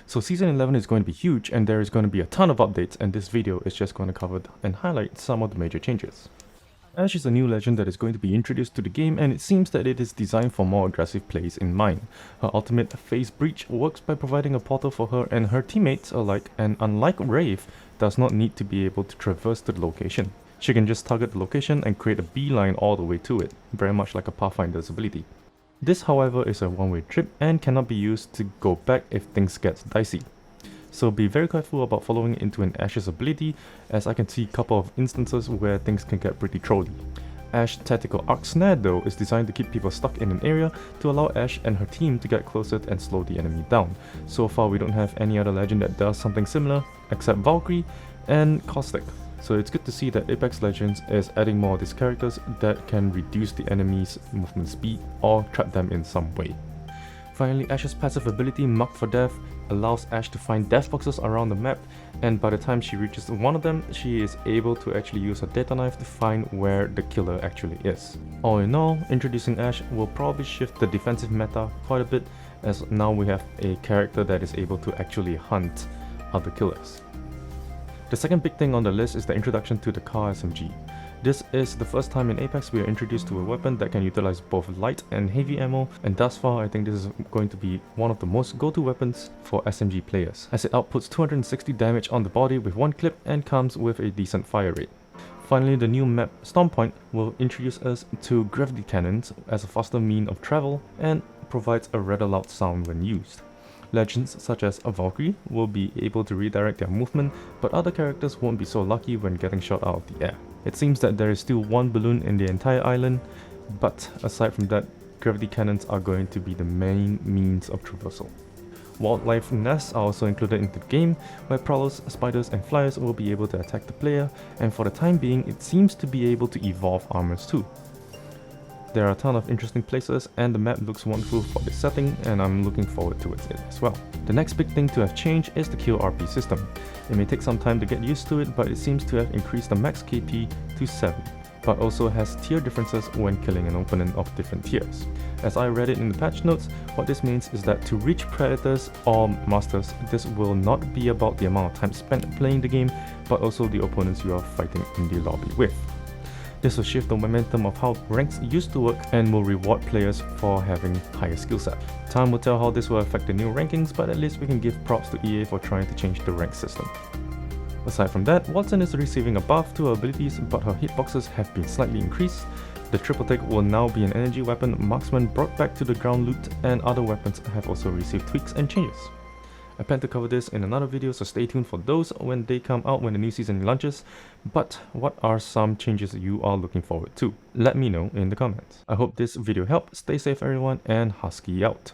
So Season 11 is going to be huge and there is going to be a ton of updates, and this video is just going to cover and highlight some of the major changes. Ashe is a new legend that is going to be introduced to the game, and it seems that it is designed for more aggressive plays in mind. Her ultimate Phase Breach works by providing a portal for her and her teammates alike, and unlike Wraith, does not need to be able to traverse the location. She can just target the location and create a beeline all the way to it, very much like a Pathfinder's ability. This, however, is a one-way trip and cannot be used to go back if things get dicey. So be very careful about following into an Ashe's ability, as I can see a couple of instances where things can get pretty trolly. Ashe Tactical Arc Snare though is designed to keep people stuck in an area to allow Ashe and her team to get closer and slow the enemy down. So far we don't have any other legend that does something similar except Valkyrie and Caustic. So it's good to see that Apex Legends is adding more of these characters that can reduce the enemy's movement speed or trap them in some way. Finally, Ashe's passive ability, Mark for Death, allows Ashe to find death boxes around the map, and by the time she reaches one of them, she is able to actually use her data knife to find where the killer actually is. All in all, introducing Ashe will probably shift the defensive meta quite a bit, as now we have a character that is able to actually hunt other killers. The second big thing on the list is the introduction to the Car SMG. This is the first time in Apex we are introduced to a weapon that can utilize both light and heavy ammo, and thus far I think this is going to be one of the most go-to weapons for SMG players, as it outputs 260 damage on the body with one clip and comes with a decent fire rate. Finally, the new map Stormpoint will introduce us to gravity cannons as a faster mean of travel and provides a rather loud sound when used. Legends such as a Valkyrie will be able to redirect their movement, but other characters won't be so lucky when getting shot out of the air. It seems that there is still one balloon in the entire island, but aside from that, gravity cannons are going to be the main means of traversal. Wildlife nests are also included into the game, where prowlers, spiders and flyers will be able to attack the player, and for the time being it seems to be able to evolve armors too. There are a ton of interesting places and the map looks wonderful for this setting, and I'm looking forward to it as well. The next big thing to have changed is the kill RP system. It may take some time to get used to it, but it seems to have increased the max KP to 7, but also has tier differences when killing an opponent of different tiers. As I read it in the patch notes, what this means is that to reach Predators or Masters, this will not be about the amount of time spent playing the game, but also the opponents you are fighting in the lobby with. This will shift the momentum of how ranks used to work and will reward players for having higher skill set. Time will tell how this will affect the new rankings, but at least we can give props to EA for trying to change the rank system. Aside from that, Watson is receiving a buff to her abilities, but her hitboxes have been slightly increased. The triple take will now be an energy weapon, marksman brought back to the ground loot, and other weapons have also received tweaks and changes. I plan to cover this in another video, so stay tuned for those when they come out when the new season launches. But what are some changes you are looking forward to? Let me know in the comments. I hope this video helped. Stay safe everyone, and Husky out.